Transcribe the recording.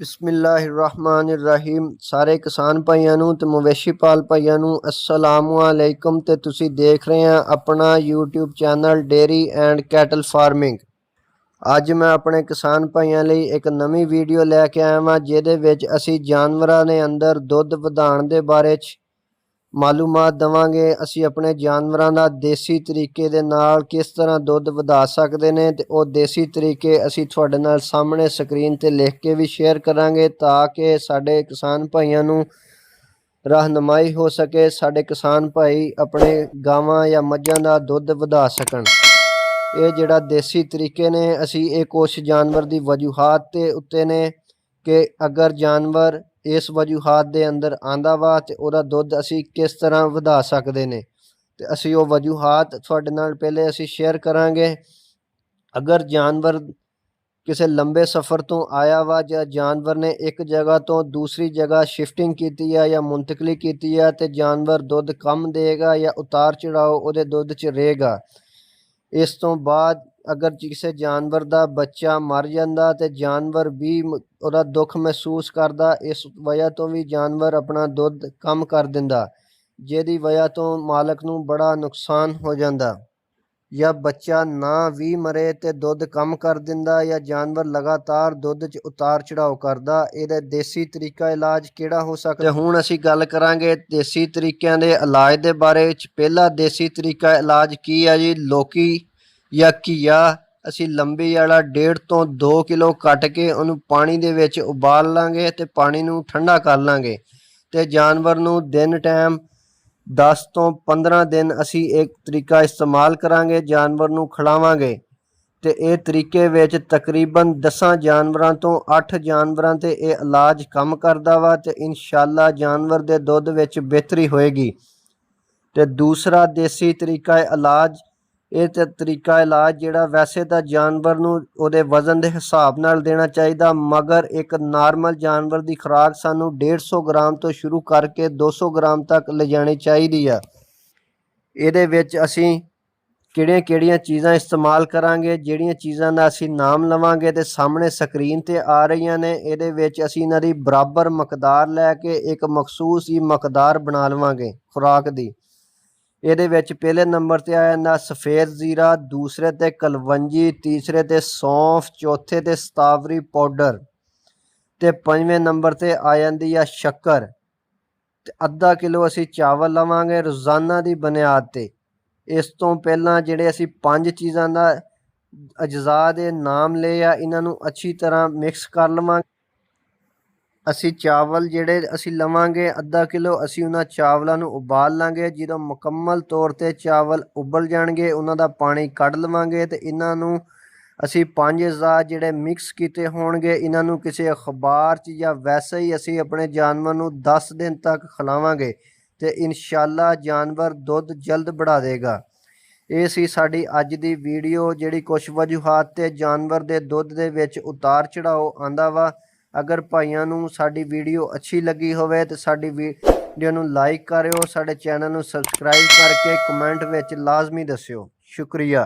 बिस्मिल्लाहिर्रहमानिर्रहीम। सारे किसान भाइयों नूं ते मवेशी पाल भाइयों नूं अस्सलामुअलैकुम। ते तुसी देख रहे हैं अपना YouTube channel dairy and cattle farming. अज मैं अपने किसान भाइयों लई एक नवी वीडियो लैके आया वां जिहदे विच असी जानवरां दे अंदर दुध वधाउण दे बारे च मालूमात देवांगे। असी अपने जानवरां दा देसी तरीके दे नाल किस तरह दुध वधा सकदे ने ते ओह देसी तरीके असी तुहाडे नाल सामने स्क्रीन ते लिख के भी शेयर करांगे ताकि साडे किसान भाइयों नूं रहनुमाई हो सके, साडे किसान भाई अपने गावां या मੱਝਾਂ दा दुध वधा सकण। ये जिहड़ा देसी तरीके ने असी ये कुछ जानवर दी वजूहात ते उत्ते ने कि अगर जानवर इस वजूहात दे अंदर आंदा वा ते ओहदा दुध असी किस तरह वधा सकदे ने ते असी वो वजूहात तुहाडे नाल पहले असी शेयर करांगे। अगर जानवर किसी लंबे सफ़र तो आया वा या जानवर ने एक जगह तो दूसरी जगह शिफ्टिंग की है या मुंतकली की है तो जानवर दुध कम देगा या उतार चढ़ाव उहदे दुध च रहेगा। इस तो बाद अगर किसी जानवर का बच्चा मर जाता तो जानवर भी उहदा दुख महसूस करता, इस वजह तो भी जानवर अपना दुध कम कर दिंदा, जिहदी वजह तो मालक नूं बड़ा नुकसान हो जाता। या बच्चा ना भी मरे तो दुध कम कर दिंदा या जानवर लगातार दुध च उतार चढ़ाव करदा। इहदा देसी तरीका इलाज किहड़ा हो सकदा? ते हुण असीं गल करांगे देसी तरीकिਆਂ दे इलाज दे बारे च। पहला देसी तरीका इलाज की है जी, लौकी या घीया असीं लंबी वाला 1.5 ਤੋਂ 2 किलो कट के उहनूं पानी दे विच उबाल लांगे ते पानी नूं ठंडा कर लांगे ते जानवर नूं दिन टाइम 10 ਤੋਂ 15 दिन असी एक तरीका इस्तेमाल करांगे, जानवर नूं खिलावांगे ते इह तरीके विच तकरीबन 10 जानवरां तो 8 जानवरां ते इह इलाज काम करदा वा ते इंशाअल्लाह जानवर दे दुध विच बेहतरी होएगी। ते दूसरा देसी तरीका इलाज, ये तरीका इलाज जिहड़ा वैसे तो जानवर नूं उहदे वजन के हिसाब नाल देना चाहिए, मगर एक नॉर्मल जानवर की खुराक सानूं 150 ग्राम तो शुरू करके 200 ग्राम तक ले जानी चाहिए है। इहदे विच असीं किहड़ियां चीज़ां इस्तेमाल करांगे, जिहड़ियां चीज़ां दा असीं नाम लवांगे ते सामने स्क्रीन ते आ रहीआं ने, इहदे विच असीं इन्हां दी बराबर मकदार लैके एक मखसूस ही मकदार बना लवांगे खुराक दी। इहदे विच पहले नंबर ते आ जांदा सफ़ेद ज़ीरा, दूसरे ते कलवंजी, तीसरे ते सौंफ, चौथे ते सतावरी पाउडर ते पंजवें नंबर ते आ जांदी है शक्कर। ते अद्धा किलो असीं चावल लवांगे रोज़ाना की बुनियाद ते। इस तो पहलां जिहड़े असीं 5 चीज़ां दा अजजा दे नाम ले आ, इन्हां नूं अच्छी तरह मिक्स कर लवांगे। असी चावल जिहड़े असी लवांगे अद्धा किलो, असी उन्हां चावलों नूं उबाल लांगे। जो मुकम्मल तौर ते चावल उबल जाणगे उन्हां दा पानी कढ लवांगे ते इन्हां नूं असी 5 अज़ा जिहड़े मिक्स कीते होणगे इन्हां नूं किसी अखबार च या वैसे ही असी अपने जानवर नूं 10 दिन तक खिलावांगे ते इंशाअल्लाह जानवर दुध जल्द बढ़ा देगा। ये सी साडी अज दी वीडियो, जिहड़ी कुछ वजूहात ते जानवर दे दुध दे विच उतार चढ़ाव आंदा वा। अगर भाइयों नूं साडी वीडियो अच्छी लगी होवे तो साडी वीडियो नूं लाइक करियो, साडे चैनल नूं सबसक्राइब करके कमेंट विच लाजमी दस्सियो। शुक्रिया।